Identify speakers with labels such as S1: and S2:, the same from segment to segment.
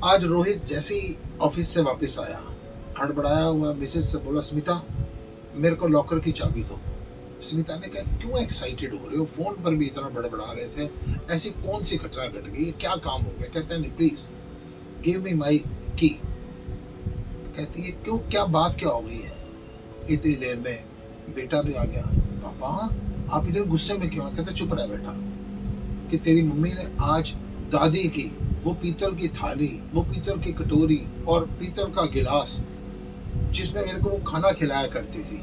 S1: आज रोहित जैसे ही ऑफिस से वापस आया, हड़बड़ाया हुआ मिसेस से बोला, स्मिता मेरे को लॉकर की चाबी दो। स्मिता ने कहा, क्यों एक्साइटेड हो रहे हो, फोन पर भी इतना बड़बड़ा रहे थे, ऐसी कौन सी घटना घट गई, क्या काम हो गया? कहते हैं, नहीं प्लीज गिव मी माई की। कहती है, क्यों, क्या बात क्या हो गई है? इतनी देर में बेटा भी आ गया। पापा आप इतने गुस्से में क्यों? कहते, चुप रह बेटा, कि तेरी मम्मी ने आज दादी की वो पीतल की थाली, वो पीतल की कटोरी और पीतल का गिलास जिसमें मेरे को वो खाना खिलाया करती थी,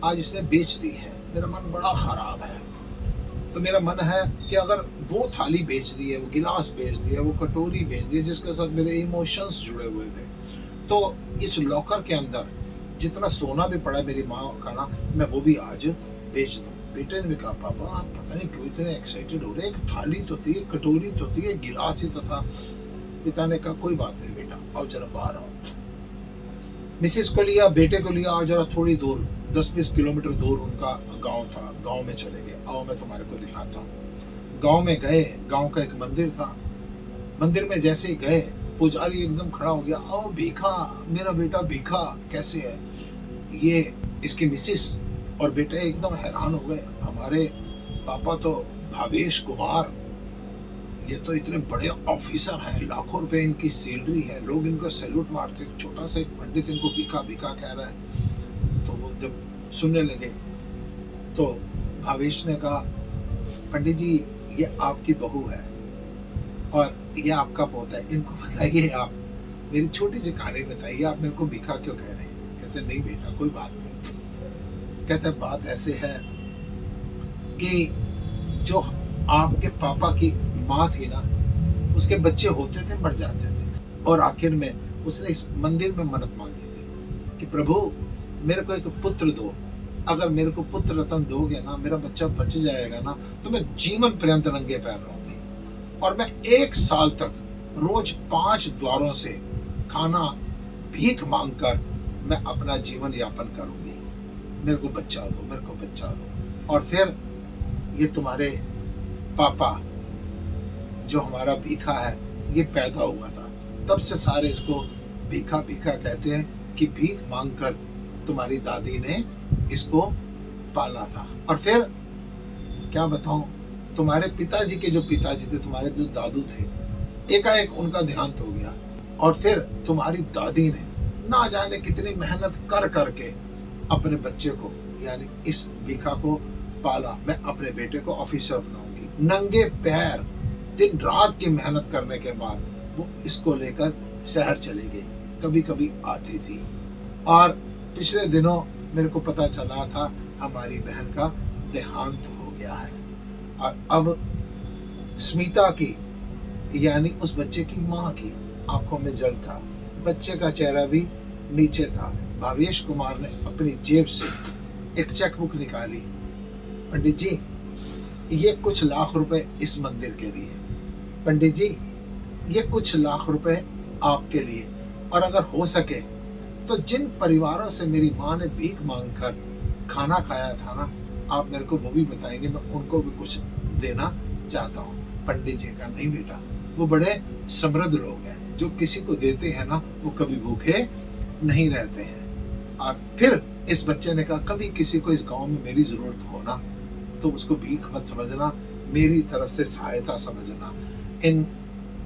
S1: आज इसने बेच दी है। मेरा मन बड़ा खराब है। तो मेरा मन है कि अगर वो थाली बेच दी है, वो गिलास बेच दिया, वो कटोरी बेच दी है जिसके साथ मेरे इमोशंस जुड़े हुए थे, तो इस लॉकर के अंदर जितना सोना भी पड़ा मेरी माँ का ना, मैं वो भी आज बेच दूँ। बेटे ने भी कहा, पापा आप पता नहीं क्यों इतने एक्साइटेड हो रहे हैं, एक थाली तो थी, एक कटोरी तो थी, एक गिलास ही तो था। पिता ने कहा, कोई बात नहीं बेटा, आओ जरा बाहर आओ। मिसेस को लिया, बेटे को लिया, आओ जरा थोड़ी दूर 10-20 किलोमीटर दूर उनका गांव था, गांव में चले गए। आओ मैं तुम्हारे को दिखाता हूँ। गांव में गए, गांव का एक मंदिर था। मंदिर में जैसे ही गए, पुजारी एकदम खड़ा हो गया, आओ भीखा, मेरा बेटा भीखा कैसे है? ये इसकी मिसिस और बेटे एकदम हैरान हो गए, हमारे पापा तो भावेश कुमार, ये तो इतने बड़े ऑफिसर हैं, लाखों रुपए इनकी सैलरी है, लोग इनको सैल्यूट मारते, छोटा सा एक पंडित इनको भीखा भीखा कह रहा है। तो वो जब सुनने लगे तो भावेश ने कहा, पंडित जी ये आपकी बहू है और ये आपका पोता है, इनको बताइए, आप मेरी छोटी सी कहानी बताइए, आप मेरे को भीखा क्यों कह रहे हैं? कहते, नहीं बेटा कोई बात नहीं। कहते, बात ऐसे है कि जो आपके पापा की माँ थी ना, उसके बच्चे होते थे, मर जाते थे, और आखिर में उसने इस मंदिर में मन्नत मांगी थी कि प्रभु मेरे को एक पुत्र दो, अगर मेरे को पुत्र रत्न दोगे ना, मेरा बच्चा बच जाएगा ना, तो मैं जीवन पर्यंत नंगे पैर रहूंगी और मैं 1 साल तक रोज 5 द्वारों से खाना भीख मांगकर मैं अपना जीवन यापन करूंगी, मेरे को बच्चा दो, मेरे को बच्चा दो। और फिर ये तुम्हारे पापा जो हमारा भीखा है, ये पैदा हुआ था, तब से सारे इसको भीखा भीखा कहते हैं कि भीख मांगकर तुम्हारी दादी ने इसको पाला था। और फिर क्या बताऊं, तुम्हारे पिताजी के जो पिताजी थे, तुम्हारे जो दादू थे, एकाएक उनका देहांत हो गया, और फिर तुम्हारी दादी ने ना जाने कितनी मेहनत कर करके अपने बच्चे को, यानी इस भीखा को पाला। मैं अपने बेटे को ऑफिसर बनाऊंगी। नंगे पैर दिन रात की मेहनत करने के बाद वो इसको लेकर शहर चली गई, कभी कभी आती थी। और पिछले दिनों मेरे को पता चला था हमारी बहन का देहांत हो गया है। और अब स्मिता की, यानी उस बच्चे की माँ की आंखों में जल था, बच्चे का चेहरा भी नीचे था। भावेश कुमार ने अपनी जेब से एक चेकबुक निकाली, पंडित जी ये कुछ लाख रुपए इस मंदिर के लिए, पंडित जी ये कुछ लाख रुपए आपके लिए, और अगर हो सके तो जिन परिवारों से मेरी माँ ने भीख मांगकर खाना खाया था ना, आप मेरे को वो भी बताएंगे, मैं उनको भी कुछ देना चाहता हूँ। पंडित जी का, नहीं बेटा, वो बड़े समृद्ध लोग हैं, जो किसी को देते हैं ना वो कभी भूखे नहीं रहते हैं। और फिर इस बच्चे ने कहा, कभी किसी को इस गांव में मेरी जरूरत हो ना, तो उसको भीख मत समझना, मेरी तरफ से सहायता समझना। इन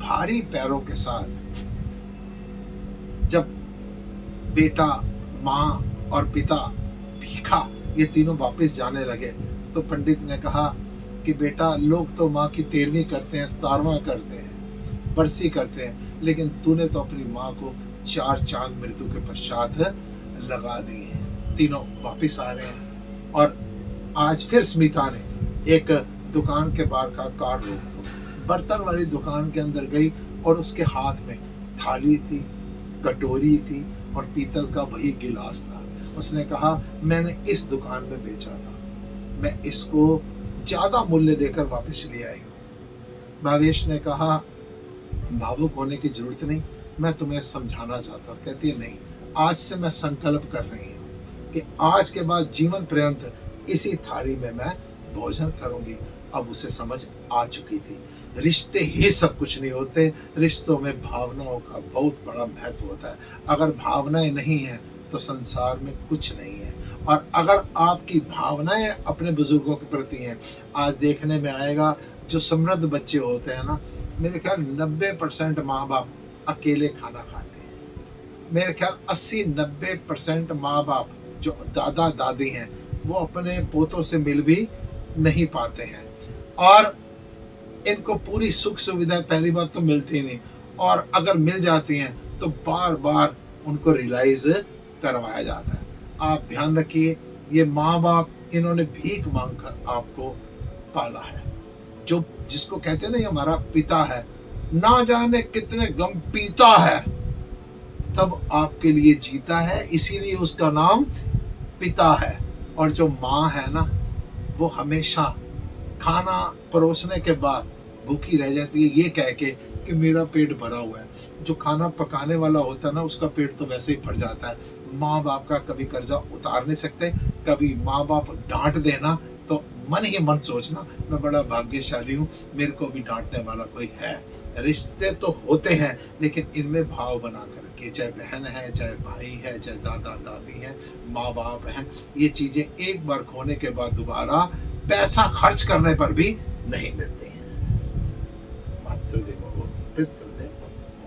S1: भारी पैरों के साथ जब बेटा, माँ और पिता भीखा ये तीनों वापस जाने लगे, तो पंडित ने कहा कि बेटा, लोग तो माँ की 13वीं करते हैं, 17वां करते हैं, बरसी करते हैं, लेकिन तूने तो अपनी माँ को 4 चांद मृत्यु के पश्चात लगा दिए हैं। तीनों वापस आ रहे हैं, और आज फिर स्मिता ने एक दुकान के बाहर का कार रोक दो, बर्तन वाली दुकान के अंदर गई, और उसके हाथ में थाली थी, कटोरी थी, और पीतल का वही गिलास था। उसने कहा, मैंने इस दुकान में बेचा था, मैं इसको ज्यादा मूल्य देकर वापस ले आई हूँ। भावेश ने कहा, भावुक होने की जरूरत नहीं, मैं तुम्हें समझाना चाहता हूँ। कहती है, नहीं, आज से मैं संकल्प कर रही हूँ कि आज के बाद जीवन पर्यंत इसी थाली में मैं भोजन करूंगी। अब उसे समझ आ चुकी थी रिश्ते ही सब कुछ नहीं होते, रिश्तों में भावनाओं का बहुत बड़ा महत्व होता है। अगर भावनाएँ नहीं हैं, तो संसार में कुछ नहीं है। और अगर आपकी भावनाएँ अपने बुज़ुर्गों के प्रति हैं, आज देखने में आएगा जो समृद्ध बच्चे होते हैं ना, मेरे ख्याल 90% माँ-बाप अकेले खाना खाते हैं। मेरे ख्याल 80-90% माँ-बाप जो दादा-दादी हैं, वो अपने पोतों से मिल भी नहीं पाते हैं। और इनको पूरी सुख सुविधाएं पहली बात तो मिलती नहीं, और अगर मिल जाती हैं तो बार बार उनको रियलाइज करवाया जाता है। आप ध्यान रखिए, ये माँ बाप इन्होंने भीख मांग कर आपको पाला है। जो जिसको कहते हैं ना, ये हमारा पिता है, ना जाने कितने गम पीता है तब आपके लिए जीता है, इसीलिए उसका नाम पिता है। और जो माँ है ना, वो हमेशा खाना परोसने के बाद भूखी रह जाती है ये कह के कि मेरा पेट भरा हुआ है। जो खाना पकाने वाला होता है ना, उसका पेट तो वैसे ही भर जाता है। माँ बाप का कभी कर्जा उतार नहीं सकते। कभी माँ बाप डांट देना तो मन ही मन सोचना, मैं बड़ा भाग्यशाली हूँ, मेरे को भी डांटने वाला कोई है। रिश्ते तो होते हैं, लेकिन इनमें भाव बना करके, चाहे बहन है, चाहे भाई है, चाहे दादा दादी है, माँ बाप हैं, ये चीजें एक बार खोने के बाद दोबारा पैसा खर्च करने पर भी नहीं मिलते हैं। मातृदेवो पितृदेवो